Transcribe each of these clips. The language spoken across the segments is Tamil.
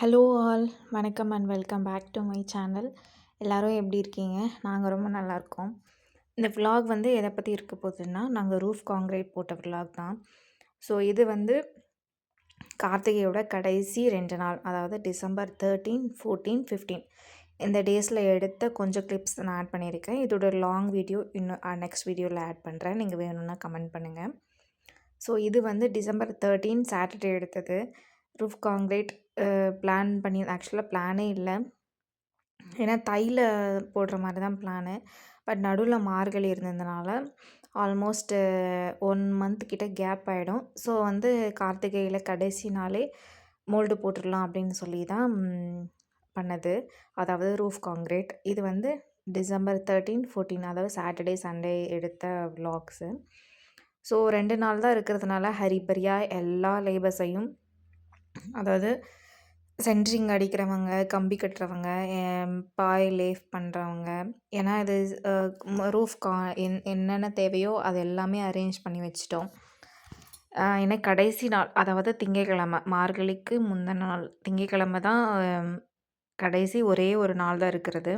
ஹலோ ஆல், வணக்கம் and welcome back to my channel. எல்லோரும் எப்படி இருக்கீங்க? நாங்கள் ரொம்ப நல்லாயிருக்கோம். இந்த vlog வந்து எதை பற்றி இருக்க போகுதுன்னா, நாங்கள் ரூஃப் காங்க்ரீட் போட்ட vlog தான். ஸோ இது வந்து கார்த்திகையோட கடைசி 2 நாள், அதாவது டிசம்பர் 13, 14, 15 இந்த டேஸில் எடுத்த கொஞ்சம் கிளிப்ஸ் நான் ஆட் பண்ணியிருக்கேன். இதோட லாங் வீடியோ இன்னும் நெக்ஸ்ட் வீடியோவில் ஆட் பண்ணுறேன். நீங்கள் வேணும்னா கமெண்ட் பண்ணுங்கள். ஸோ இது வந்து டிசம்பர் 13 சாட்டர்டே எடுத்தது. ரூஃப் காங்க்ரீட் பிளான் பண்ணி ஆக்சுவலாக பிளானே இல்லை. ஏன்னா தையில் போடுற மாதிரி தான் பிளானு. பட் நடுவில் மார்கழி இருந்ததுனால ஆல்மோஸ்ட் 1 மந்த் கிட்ட கேப் ஆகிடும். ஸோ வந்து கார்த்திகையில் கடைசி நாளே மோல்டு போட்டுடலாம் அப்படின்னு சொல்லி தான் பண்ணது. அதாவது ரூஃப் காங்க்ரீட். இது வந்து டிசம்பர் 13, 14 அதாவது சாட்டர்டே சண்டே எடுத்த vlogs. ஸோ 2 நாள் தான் இருக்கிறதுனால ஹரிபரியாக எல்லா லேபர்ஸையும், அதாவது சென்ட்ரிங் அடிக்கிறவங்க, கம்பி கட்டுறவங்க, பாய் லேஃப் பண்ணுறவங்க, ஏன்னா இது ரூஃப் என்னென்ன தேவையோ அது எல்லாமே அரேஞ்ச் பண்ணி வச்சிட்டோம். ஏன்னா கடைசி நாள், அதாவது திங்கட்கிழமை, மார்கழிக்கு முந்தின நாள் திங்கட்கிழமை தான் கடைசி ஒரே ஒரு நாள் தான் இருக்கிறது.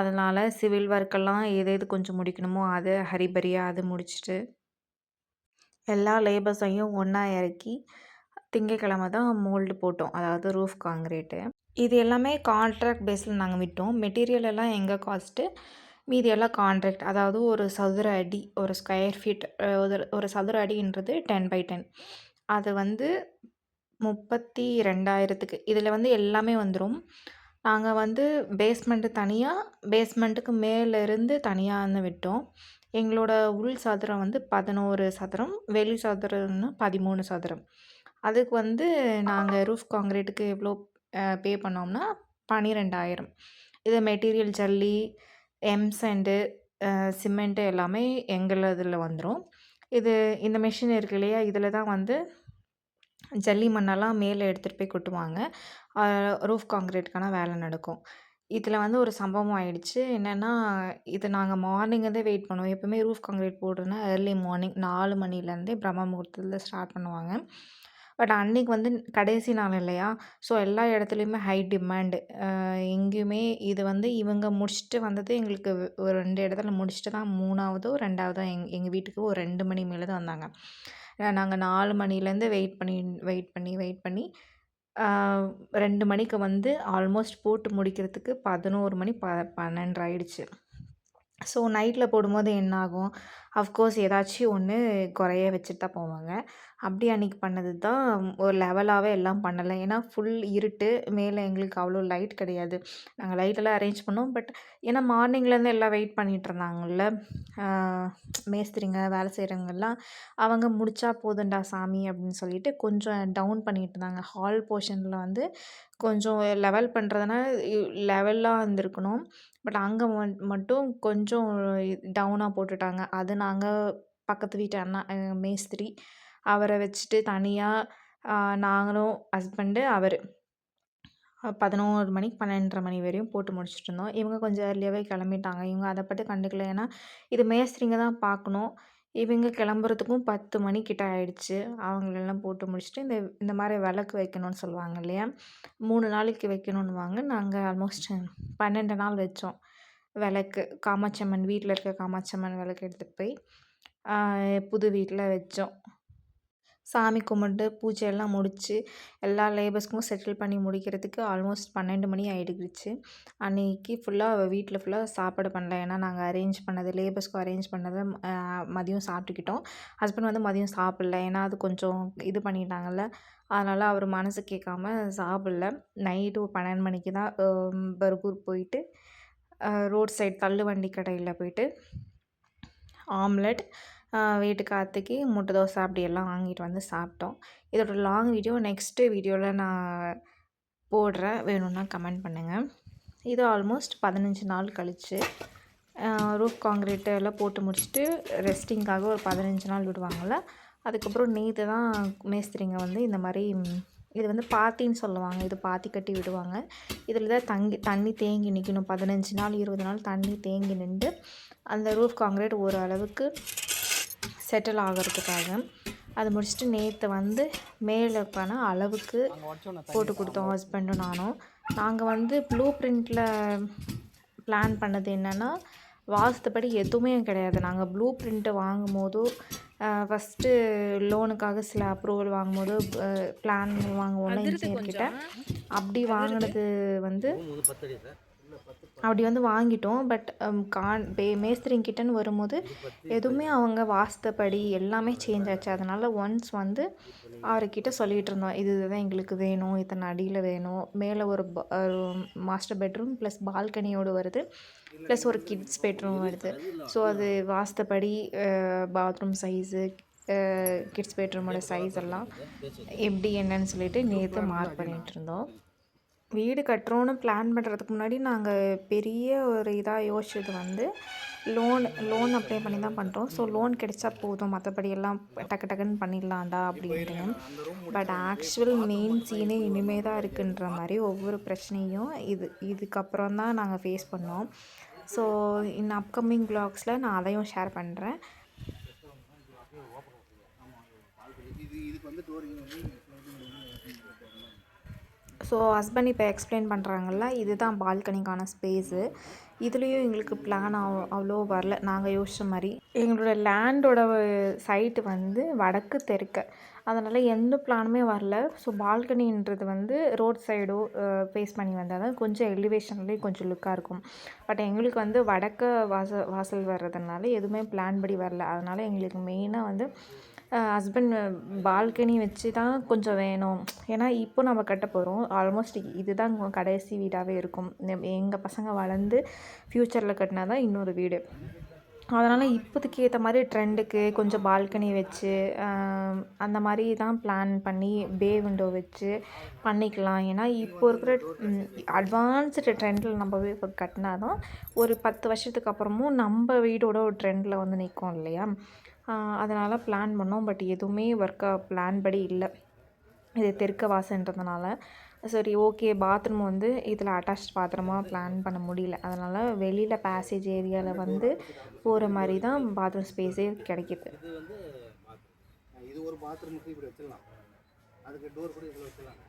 அதனால் சிவில் ஒர்க்கெல்லாம் எது எது கொஞ்சம் முடிக்கணுமோ அது ஹரிபரியாக அது முடிச்சுட்டு எல்லா லேபர்ஸையும் ஒன்றா இறக்கி திங்கட்கிழமை தான் மோல்டு போட்டோம், அதாவது ரூஃப் காங்க்ரீட்டு. இது எல்லாமே கான்ட்ராக்ட் பேஸில் நாங்கள் விட்டோம். மெட்டீரியல் எல்லாம் எங்கள் காஸ்ட்டு, மீதி எல்லாம் கான்ட்ராக்ட். அதாவது ஒரு சதுர அடி, ஒரு ஸ்கொயர் ஃபீட், ஒரு சதுர அடின்றது 10x10. அது வந்து 32,000க்கு. இதில் வந்து எல்லாமே வந்துடும். நாங்கள் வந்து பேஸ்மெண்ட்டு தனியாக, பேஸ்மெண்ட்டுக்கு மேலேருந்து தனியாக விட்டோம். எங்களோட உள் சதுரம் வந்து 11 சதுரம், வெளி சதுரம்னா 13 சதுரம். அதுக்கு வந்து நாங்கள் ரூஃப் காங்க்ரீட்டுக்கு எவ்வளோ பே பண்ணோம்னா 12,000. இது மெட்டீரியல் ஜல்லி, எம்சாண்டு, சிமெண்ட்டு எல்லாமே இதில் வந்துடும். இந்த மிஷின் இருக்கு இல்லையா, இதில் தான் வந்து ஜல்லி மண்ணெல்லாம் மேலே எடுத்துகிட்டு போய் கொட்டுவாங்க. ரூஃப் காங்க்ரீட்டுக்கான வேலை நடக்கும். இதில் வந்து ஒரு சம்பவம் ஆயிடுச்சு. என்னென்னா, இது நாங்கள் மார்னிங்லேருந்தே வெயிட் பண்ணுவோம். எப்போவுமே ரூஃப் காங்க்ரீட் போடுறதுனா ஏர்லி மார்னிங் 4 மணிலேருந்தே பிரம்ம முகூர்த்தத்தில் ஸ்டார்ட் பண்ணுவாங்க. பட் அன்றைக்கி வந்து கடைசி நாள் இல்லையா, ஸோ எல்லா இடத்துலையுமே ஹை டிமாண்டு. எங்கேயுமே இது வந்து இவங்க முடிச்சுட்டு வந்தது எங்களுக்கு ஒரு 2 இடத்துல முடிச்சுட்டு தான் 3ஆவதோ 2ஆவதோ எங்கள் வீட்டுக்கு ஒரு 2 மணி மேலே தான் வந்தாங்க. நாங்கள் 4 மணிலேருந்து வெயிட் பண்ணி 2 மணிக்கு வந்து ஆல்மோஸ்ட் போட்டு முடிக்கிறதுக்கு 11 மணி 12 ஆயிடுச்சு. ஸோ நைட்டில் போடும்போது என்ன ஆகும், அஃப்கோர்ஸ் ஏதாச்சும் ஒன்று குறைய வச்சுட்டு தான் போவாங்க. அப்படி அன்றைக்கி பண்ணது தான் ஒரு லெவலாகவே எல்லாம் பண்ணலை. ஏன்னா ஃபுல் இருட்டு, மேலே எங்களுக்கு அவ்வளோ லைட் கிடையாது. நாங்கள் லைட்டெல்லாம் அரேஞ்ச் பண்ணோம். பட் ஏன்னா மார்னிங்லேருந்து எல்லாம் வெயிட் பண்ணிகிட்டு இருந்தாங்கல்ல, மேஸ்திரிங்க வேலை செய்கிறவங்கெல்லாம், அவங்க முடித்தா போதுண்டா சாமி அப்படின்னு சொல்லிட்டு கொஞ்சம் டவுன் பண்ணிகிட்டு இருந்தாங்க. ஹால் போர்ஷனில் வந்து கொஞ்சம் லெவல் பண்ணுறதுனா லெவலாக இருந்திருக்கணும். பட் அங்கே மட்டும் கொஞ்சம் டவுனாக போட்டுட்டாங்க. அது நாங்கள் பக்கத்து வீட்டு அண்ணா மேஸ்திரி, அவரை வச்சுட்டு தனியாக நாங்களும் ஹஸ்பண்டு அவர் 11 மணிக்கு 12:30 மணி வரையும் போட்டு முடிச்சுட்டு இருந்தோம். இவங்க கொஞ்சம் ஏர்லியாகவே கிளம்பிட்டாங்க. இவங்க அதை பற்றி கண்டுக்கல. ஏன்னா இது மேஸ்திரிங்க தான் பார்க்கணும். இவங்க கிளம்புறதுக்கும் 10 மணி கிட்ட ஆயிடுச்சு. அவங்களெல்லாம் போட்டு முடிச்சுட்டு இந்த மாதிரி விளக்கு வைக்கணும்னு சொல்லுவாங்க இல்லையா, 3 நாளைக்கு வைக்கணுன்னுவாங்க. நாங்கள் ஆல்மோஸ்ட் 12 நாள் வச்சோம் விளக்கு. காமாட்சியம்மன் வீட்டில் இருக்க காமாட்சியம்மன் விளக்கு எடுத்துகிட்டு போய் புது வீட்டில் வச்சோம். சாமி கும்பிட்டு பூஜையெல்லாம் முடித்து எல்லா லேபர்ஸ்க்கும் செட்டில் பண்ணி முடிக்கிறதுக்கு ஆல்மோஸ்ட் 12 மணி ஆகிடுச்சு. அன்றைக்கி ஃபுல்லாக வீட்டில் ஃபுல்லாக சாப்பாடு பண்ணல. ஏன்னா நாங்கள் அரேஞ்ச் பண்ணது, லேபர்ஸ்க்கும் அரேஞ்ச் பண்ணதை மதியம் சாப்பிட்டுக்கிட்டோம். ஹஸ்பண்ட் வந்து மதியம் சாப்பிடல. ஏன்னா அது கொஞ்சம் இது பண்ணிட்டாங்கல்ல, அதனால் அவர் மனசு கேட்காம சாப்பிடல. நைட்டு 12 மணிக்கு தான் பர்கூர் போயிட்டு ரோட் சைட் தள்ளுவண்டி கடையில் போயிட்டு ஆம்லெட், வீட்டு கார்த்திக்கு முட்டை தோசை அப்படியெல்லாம் வாங்கிட்டு வந்து சாப்பிட்டோம். இதோட லாங் வீடியோ நெக்ஸ்ட்டு வீடியோவில் நான் போடுறேன், வேணும்னா கமெண்ட் பண்ணுங்கள். இது ஆல்மோஸ்ட் 15 நாள் கழித்து ரூஃப் காங்க்ரீட்டு எல்லாம் போட்டு முடிச்சுட்டு ரெஸ்டிங்காக ஒரு 15 நாள் விடுவாங்கள்ல, அதுக்கப்புறம் நேற்று தான் மேஸ்திரிங்க வந்து இந்த மாதிரி இது வந்து பாத்தின்னு சொல்லுவாங்க. இது பாத்தி கட்டி விடுவாங்க. இதில் தான் தண்ணி தேங்கி நிற்கணும். 15 நாள் 20 நாள் தண்ணி தேங்கி நின்று அந்த ரூஃப் காங்க்ரீட் ஓரளவுக்கு செட்டில் ஆகிறதுக்காக. அது முடிச்சுட்டு நேற்று வந்து மேலுக்கான அளவுக்கு போட்டு கொடுத்தோம் ஹஸ்பண்டும் நானும். நாங்கள் வந்து ப்ளூ பிரிண்டில் பிளான் பண்ணது என்னென்னா, வாஸ்துப்படி எதுவுமே கிடையாது. நாங்கள் ப்ளூ பிரிண்ட்டு வாங்கும்போது ஃபஸ்ட்டு லோனுக்காக சில அப்ரூவல் வாங்கும்போது பிளான் வாங்குவோம்ல இன்ஜினியர்கிட்ட, அப்படி வாங்கினது வந்து அப்படி வந்து வாங்கிட்டோம். பட் மேஸ்திரிங்கிட்டன்னு வரும்போது எதுவுமே அவங்க வாஸ்துப்படி எல்லாமே சேஞ்ச் ஆச்சு. அதனால் ஒன்ஸ் வந்து அவர்கிட்ட சொல்லிகிட்டு இருந்தோம், இது தான் எங்களுக்கு வேணும், இத்தனை அடியில் வேணும், மேலே ஒரு மாஸ்டர் பெட்ரூம் ப்ளஸ் பால்கனியோடு வருது, ப்ளஸ் ஒரு கிட்ஸ் பெட்ரூம் வருது. ஸோ அது வாஸ்துப்படி பாத்ரூம் சைஸு, கிட்ஸ் பெட்ரூமோட சைஸ் எல்லாம் எப்படி என்னன்னு சொல்லிட்டு நேற்று மார்க் பண்ணிகிட்டு இருந்தோம். வீடு கட்டுறோன்னு பிளான் பண்ணுறதுக்கு முன்னாடி நாங்கள் பெரிய ஒரு இதாக யோசிச்சது வந்து லோன் அப்ளை பண்ணி தான் பண்ணுறோம். ஸோ லோன் கிடைச்சா போதும், மற்றபடி எல்லாம் டக்கு டக்குன்னு பண்ணிடலாம்டா அப்படின்ட்டு. பட் ஆக்சுவல் மெயின் சீனே இனிமே தான் இருக்குன்ற மாதிரி ஒவ்வொரு பிரச்சனையும் இதுக்கப்புறம் தான் நாங்கள் ஃபேஸ் பண்ணோம். ஸோ இன் அப்கமிங் வ்ளாக்ஸில் நான் அதையும் ஷேர் பண்ணுறேன். ஸோ ஹஸ்பண்ட் இப்போ எக்ஸ்பிளைன் பண்ணுறாங்கல்ல, இதுதான் பால்கனிக்கான ஸ்பேஸு. இதுலேயும் எங்களுக்கு பிளான் அவ்வளோ வரல நாங்கள் யோசித்த மாதிரி. எங்களோட லேண்டோட சைட்டு வந்து வடக்கு தெற்க, அதனால் எந்த பிளானுமே வரல. ஸோ பால்கனின்றது வந்து ரோட் சைடோ ஃபேஸ் பண்ணி வந்தால் தான் கொஞ்சம் எலிவேஷன்லேயும் கொஞ்சம் லுக்காக இருக்கும். பட் எங்களுக்கு வந்து வடக்க வாசல் வர்றதுனால எதுவுமே பிளான் படி வரல. அதனால் எங்களுக்கு மெயினாக வந்து ஹஸ்பண்ட் பால்கனி வச்சு தான் கொஞ்சம் வேணும். ஏன்னா இப்போ நம்ம கட்ட போகிறோம், ஆல்மோஸ்ட் இதுதான் கடைசி வீடாகவே இருக்கும். எங்கள் பசங்க வளர்ந்து ஃப்யூச்சரில் கட்டினா தான் இன்னொரு வீடு. அதனால் இப்போதைக்கு ஏற்ற மாதிரி ட்ரெண்டுக்கு கொஞ்சம் பால்கனி வச்சு அந்த மாதிரி தான் பிளான் பண்ணி பே விண்டோ வச்சு பண்ணிக்கலாம். ஏன்னா இப்போ இருக்கிற அட்வான்ஸ்டு ட்ரெண்டில் நம்ம இப்போ கட்டினா தான் ஒரு 10 வருஷத்துக்கு அப்புறமும் நம்ம வீடோட ஒரு ட்ரெண்டில் வந்து நிற்கும் இல்லையா. அதனால் பிளான் பண்ணோம். பட் எதுவுமே பிளான் படி இல்லை, இது தெற்க வாசன்றதுனால. சரி ஓகே, பாத்ரூம் வந்து இதில் அட்டாச் பாத்ரூமாக பிளான் பண்ண முடியல. அதனால் வெளியில் பேசேஜ் ஏரியாவில் வந்து போகிற மாதிரி தான் பாத்ரூம் ஸ்பேஸே கிடைக்கிது. இது ஒரு பாத்ரூமுக்கு இப்படி வச்சிடலாம், அதுக்கு டோர் கூட இதில் வச்சிடலாம்.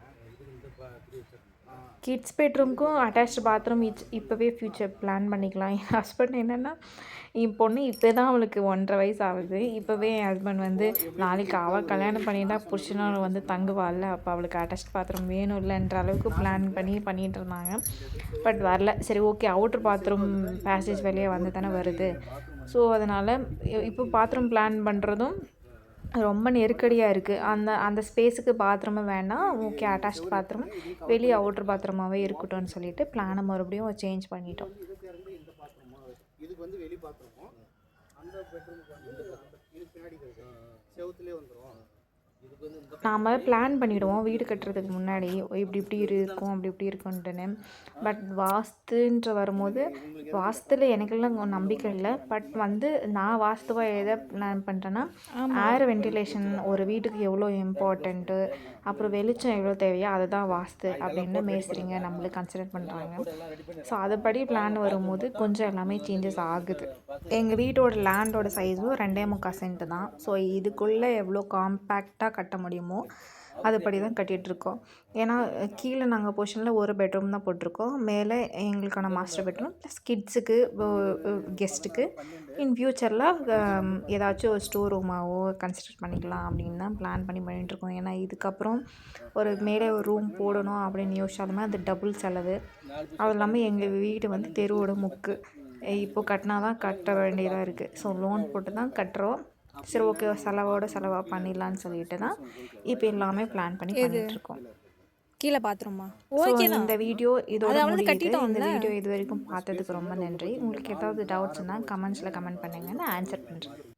கிட்ஸ் பெட்ரூம்க்கும் அட்டாச்டு பாத்ரூம் இப்போவே ஃப்யூச்சர் பிளான் பண்ணிக்கலாம். என் ஹஸ்பண்ட் என்னென்னா, என் பொண்ணு இப்போ தான் அவளுக்கு 1.5 வயசு ஆகுது. இப்போவே என் ஹஸ்பண்ட் வந்து நாளைக்கு அவள் கல்யாணம் பண்ணிட்டா புருஷனும் வந்து தங்குவாள்ல, அப்போ அவளுக்கு அட்டாச்டு பாத்ரூம் வேணும் இல்லைன்ற அளவுக்கு பிளான் பண்ணிகிட்டு இருந்தாங்க. பட் வரல. சரி ஓகே, அவுட்ரு பாத்ரூம் பேசேஜ் வழியாக வந்து தானே வருது. ஸோ அதனால் இப்போ பாத்ரூம் பிளான் பண்ணுறதும் ரொம்ப நெருக்கடியாக இருக்குது. அந்த ஸ்பேஸுக்கு பாத்ரூமு வேண்டாம், ஓகே அட்டாச்ட் பாத்ரூம் வெளியே அவுட்ரு பாத்ரூமாகவே இருக்கட்டும்னு சொல்லிட்டு பிளானை மறுபடியும் சேஞ்ச் பண்ணிட்டோம். இதுக்கு வந்து வெளி பாத்ரூமும் அந்த பெட்ரூமுக்கு வந்து பின்னாடி செவுத்துலேயே வந்துடும். நாம் பிளான் பண்ணிவிடுவோம் வீடு கட்டுறதுக்கு முன்னாடி, இப்படி இருக்கும் அப்படி இப்படி இருக்குன்ட்டுன்னு. பட் வாஸ்துன்ற வரும்போது வாஸ்துவில் எனக்கெல்லாம் நம்பிக்கை இல்லை. பட் வந்து நான் வாஸ்துவாக எதை பிளான் பண்ணுறேன்னா, ஏர் வென்டிலேஷன் ஒரு வீட்டுக்கு எவ்வளோ இம்பார்ட்டண்ட்டு, அப்புறம் வெளிச்சம் எவ்வளோ தேவையோ அதுதான் வாஸ்து அப்படின்னு மேஸ்திரிங்க நம்மளுக்கு கன்சிடர் பண்ணுறாங்க. ஸோ அதுபடி பிளான் வரும்போது கொஞ்சம் எல்லாமே சேஞ்சஸ் ஆகுது. எங்கள் வீட்டோட லேண்டோட சைஸும் 2.25 சென்ட் தான். ஸோ இதுக்குள்ளே எவ்வளோ காம்பேக்டாக கட்ட முடியுமோ அதுபடி தான் கட்டிகிட்ருக்கோம். ஏன்னா கீழே நாங்கள் போர்ஷனில் ஒரு பெட்ரூம் தான் போட்டிருக்கோம், மேலே எங்களுக்கான மாஸ்டர் பெட்ரூம் ப்ளஸ் கிட்ஸுக்கு கெஸ்ட்டுக்கு இன் ஃப்யூச்சரில் ஏதாச்சும் ஒரு ஸ்டோர் ரூமாவோ கன்சிடர் பண்ணிக்கலாம் அப்படின்னு தான் பிளான் பண்ணிகிட்ருக்கோம். ஏன்னா இதுக்கப்புறம் ஒரு மேலே ஒரு ரூம் போடணும் அப்படின்னு யோசிச்சாலுமே அது டபுள் செலவு. அது இல்லாமல் எங்கள் வீடு வந்து தெருவோட முக்கு, இப்போ கட்டினா தான் கட்ட வேண்டியதாக இருக்குது. ஸோ லோன் போட்டு தான் கட்டுறோம். சரி ஓகே, செலவாக பண்ணிடலான்னு சொல்லிட்டு தான் இப்போ எல்லாமே பிளான் பண்ணி பண்ணிகிட்ருக்கோம். கீழே பாத்ரூமா ஓகே. இந்த வீடியோ இதோட முடியுது. இந்த வீடியோ இது வரைக்கும் பார்த்ததுக்கு ரொம்ப நன்றி. உங்களுக்கு ஏதாவது டவுட்ஸ்னால் கமெண்ட்ஸில் கமெண்ட் பண்ணுங்கள், நான் ஆன்சர் பண்ணுறேன்.